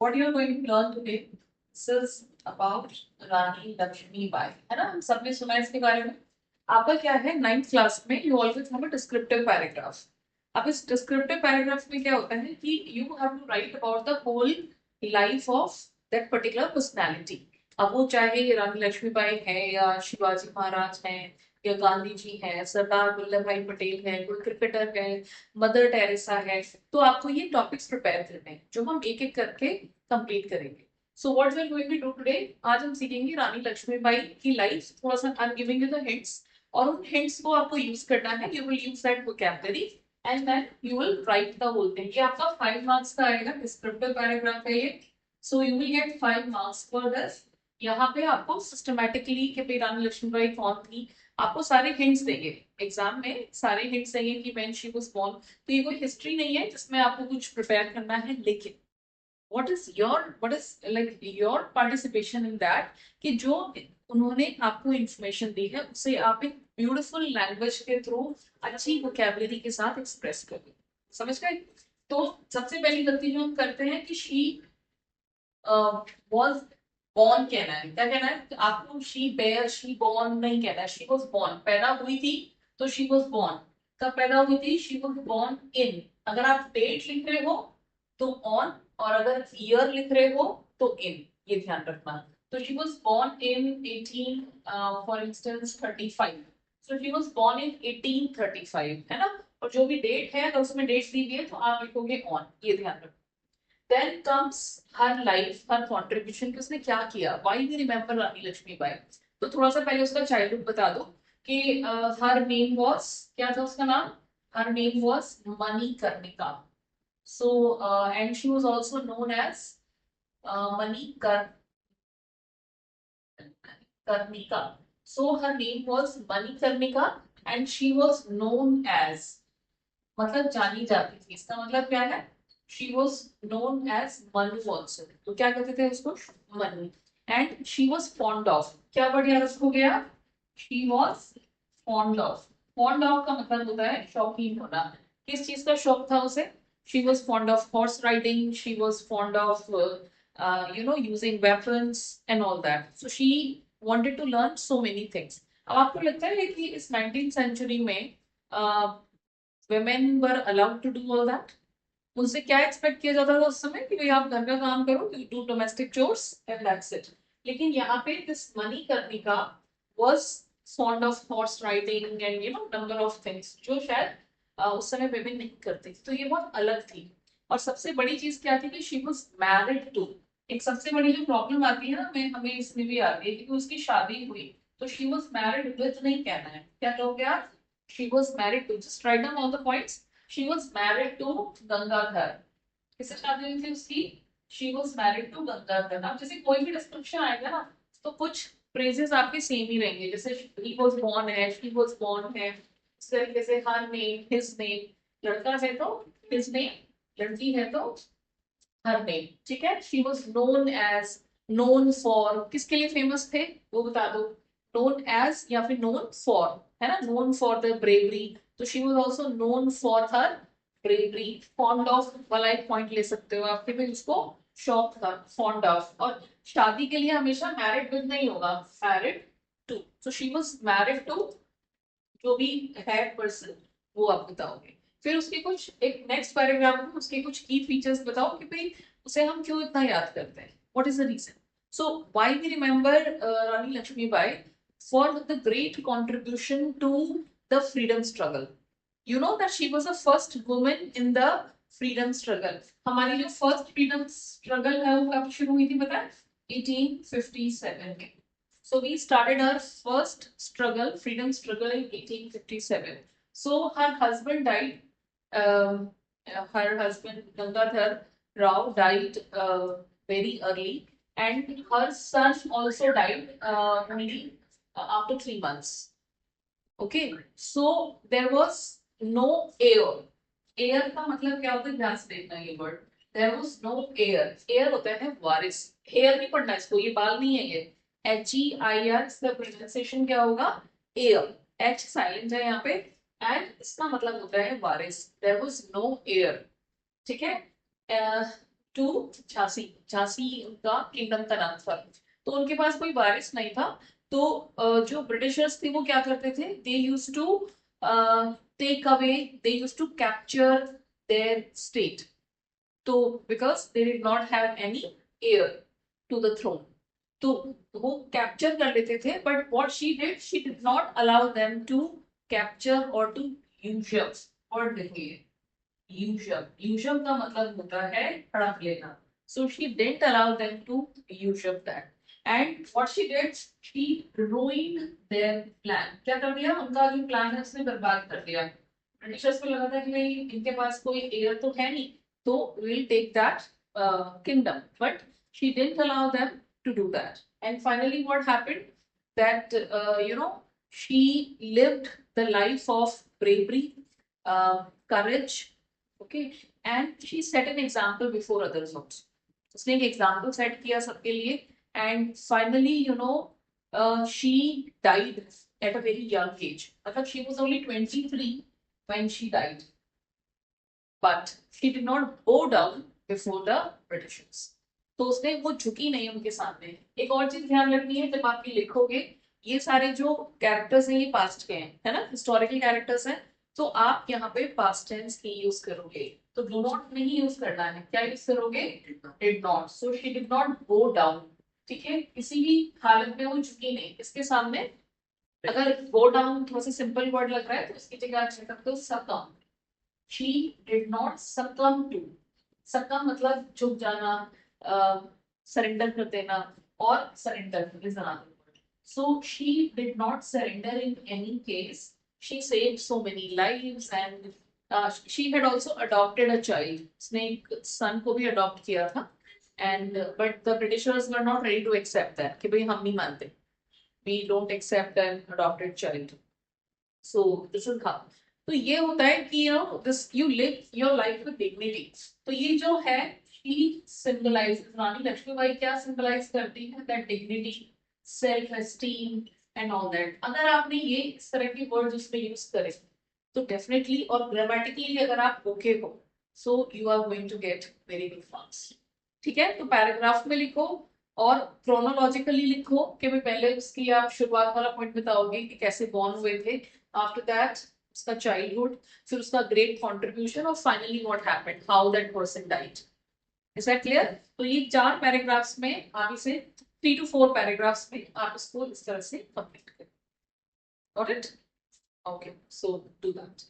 What you are going to learn today, this is about रानी लक्ष्मीबाई, है ना? हम सबने सुना है इसके बारे में. आपका क्या है, 9th क्लास में you always have a descriptive paragraph. अब इस डिस्क्रिप्टिव पैराग्राफ में क्या होता है कि you have to write about the whole life of that particular personality. अब वो चाहे रानी लक्ष्मीबाई है या शिवाजी महाराज हैं या गांधी जी हैं, सरदार वल्लभ भाई पटेल है, कोई क्रिकेटर है, मदर टेरेसा है. तो आपको ये टॉपिक्स प्रिपेयर करने हैं जो हम एक एक करके कंप्लीट करेंगे. So what we are going to do today, आज हम सीखेंगे रानी लक्ष्मीबाई की लाइफ. थोड़ा सा I am giving you the hints और उन हिंट्स को आपको यूज करना है. You will use that vocabulary and then you will write the whole thing. ये आपका 5 मार्क्स का आएगा, डिस्क्रिप्टिव पैराग्राफ है ये. So you will get 5 marks for this. यहाँ पे आपको सिस्टमैटिकली कि भाई रानी लक्ष्मीबाई कौन थी, आपको सारे हिंट्स देंगे. एग्जाम में सारे हिंट्स देंगे कि व्हेन शी वाज बोर्न. तो ये कोई हिस्ट्री नहीं है जिसमें आपको कुछ प्रिपेयर करना है, लेकिन what is like your participation in that कि जो उन्होंने आपको इंफॉर्मेशन दी है उसे आप एक ब्यूटीफुल लैंग्वेज के थ्रू अच्छी वोकैबुलरी के साथ एक्सप्रेस करें. समझ गए? तो सबसे पहली गलती जो हम करते हैं कि शी वॉज बॉर्न कहना है. क्या कहना है? आपको शी बेयर शी बॉर्न नहीं कहना है. शी वॉज बॉर्न, पैदा हुई थी तो शी वॉज बॉर्न. कब पैदा हुई थी? She was born in. अगर आप डेट लिख रहे हो तो ऑन, और अगर ईयर लिख रहे हो तो इन. ये ध्यान रखना. तो she was born in 18 for instance 35. So she was born in 1835, है ना? और जो भी डेट है अगर उसमें डेट दी हुई है तो आप लिखोगे ऑन. ये ध्यान रखना. Then comes her life, her contribution कि उसने क्या किया. Why we remember रानी लक्ष्मीबाई? तो थोड़ा सा पहले उसका चाइल्डहुड बता दो कि her name was, क्या था उसका नाम? Her name was Manikarnika. So and she was also known as Manikarnika. So her name was Manikarnika and she was known as, मतलब जानी जाती थी. इसका मतलब क्या है? She was known as Manu also. तो क्या कहते थे उसको? Manu. And she was fond of. क्या वर्ड याद रखो गया? She was fond of. Fond of का मतलब होता है शौकीन होना. किस चीज का शौक था उसे? She was fond of horse riding. She was fond of using weapons and all that. So she wanted to learn so many things. अब आपको लगता है कि इस 19th सेंचुरी में women were allowed to do all that? उनसे क्या expect किया जाता था उस समय कि भाई आप घर का काम करो, do domestic chores and that's it. लेकिन यहाँ पे this Manikarnika was fond of horse riding and number of things जो शायद उस समय विमेन नहीं करती थी. तो ये बहुत अलग थी. और सबसे बड़ी चीज क्या थी कि शी वाज मैरिड टू. एक सबसे बड़ी जो प्रॉब्लम आती है ना, हमें हमें इसमें भी आती है कि उसकी शादी हुई तो शी वाज मैरिड विद नहीं कहना है. क्या कहोगे आप? She was married to. Just write down all the points. She was married to Gangadhar. किससे शादी हुई थी उसकी? She was married to Gangadhar. अब जैसे कोई भी डिस्क्रिप्शन आएगा ना तो कुछ phrases आपके सेम ही रहेंगे. जैसे he was born है, she was born है, इस तरीके से her name, his name. लड़का है तो his name, लड़की है तो her name. ठीक है? She was known as, known for. किसके लिए फेमस थे वो बता दो. known as या फिर known for, है ना? known for the bravery. तो she was also known for her bravery. fond of वाला एक पॉइंट ले सकते हो आपके भी, उसको शौक था. fond of. और शादी के लिए हमेशा married with नहीं होगा, married to. so she was married to जो भी है पर्सन, वो आप बताओगे. फिर उसके कुछ एक नेक्स्ट पैराग्राफ में उसके कुछ की फीचर्स बताओ कि भाई उसे हम क्यों इतना याद करते हैं. What is the reason? So why we remember Rani Lakshmibai? For the great contribution to the freedom struggle. You know that she was the first woman in the freedom struggle. हमारी जो फर्स्ट फ्रीडम स्ट्रगल है वो कब शुरू हुई थी पता है? 1857 में. So we started our first struggle, freedom struggle in 1857. So her husband died. Her husband Gangadhar Rao died very early, and her son also died only after 3 months. Okay, so there was no heir. Heir का मतलब क्या होता है? ध्यान से देखना ये word. There was no heir. Heir होता है वारिस. हेयर नहीं पढ़ना इसको, ये बाल नहीं है ये. HEIR, इसका प्रोनाउंसिएशन क्या होगा? एयर. H साइलेंट है यहाँ पे एंड इसका मतलब होता है वारिस. There was no heir. ठीक है? टू झांसी, झांसी उनका किंगडम का नाम था। तो उनके पास कोई वारिस नहीं था, तो जो ब्रिटिशर्स थे वो क्या करते थे, they used to take away, they used to capture their state, तो because they did not have any heir to the throne, तो वो कैप्चर कर लेते थे, but what she did not allow them to capture और to usurp. और देखिए यूजर्व का मतलब होता है हड़प लेना, so she didn't allow them to usurp that, and what she did, she ruined their plan। क्या कर दिया, उनका जो प्लान है उसने बर्बाद कर दिया। ब्रिटिशर्स को लगा था कि नहीं इनके पास कोई एयर तो है नहीं, तो we'll take that kingdom, but she didn't allow them to do that, and finally what happened, that she lived the life of bravery, courage, okay, and she set an example before others also। उसने एक example set किया सबके लिए, and finally she died at a very young age, मतलब she was only 23 when she died, but she did not bow down before the Britishers। तो उसने वो झुकी नहीं उनके सामने। एक और चीज ध्यान रखनी है, जब आप ये लिखोगे, ये सारे जो कैरेक्टर्स हैं ये पास्ट के हैं, है ना, हिस्टोरिकल कैरेक्टर्स हैं, तो आप यहाँ पे पास्ट टेंस ही यूज करोगे, तो डू नॉट नहीं यूज करना है, क्या यूज करोगे, did not. So she did not go down, ठीक है, किसी भी हालत में वो झुकी नहीं इसके सामने। अगर गो डाउन थोड़ा सा सिंपल वर्ड लग रहा है तो इसकी जगह आप सकते हो succumb. She did not succumb to, succumb मतलब झुक जाना, सरेंडर कर देना, और surrender is another word। So she did not surrender in any case, she saved so many lives, and she had also adopted a child, उसने एक son को भी adopt किया था, and but the Britishers were not ready to accept that, कि भाई हम नहीं मानते, we don't accept an adopted child, so this is how। तो ये होता है कि this you live your life with dignity। तो ये जो है she symbolizes, रानी लक्ष्मीबाई क्या symbolize करती है, that dignity, self esteem and all that। अगर आपने ये इस तरह के वर्ड्स उसमें यूज करे तो डेफिनेटली, और ग्रामेटिकली अगर आप ओके हो, so you are going to get very good marks. ठीक है, तो पैराग्राफ में लिखो और क्रोनोलॉजिकली लिखो, कि भाई पहले उसकी आप शुरुआत वाला पॉइंट बताओगे कि कैसे बॉर्न हुए थे, आफ्टर दैट उसका चाइल्डहुड, फिर उसका ग्रेट कॉन्ट्रीब्यूशन, और finally what happened, how that person died. Is that clear? तो ये 4 पैराग्राफ्स में आप इसे 3 to 4 पैराग्राफ्स में आप इसको इस तरह से कंप्लीट करें। Got it? Okay, so do that.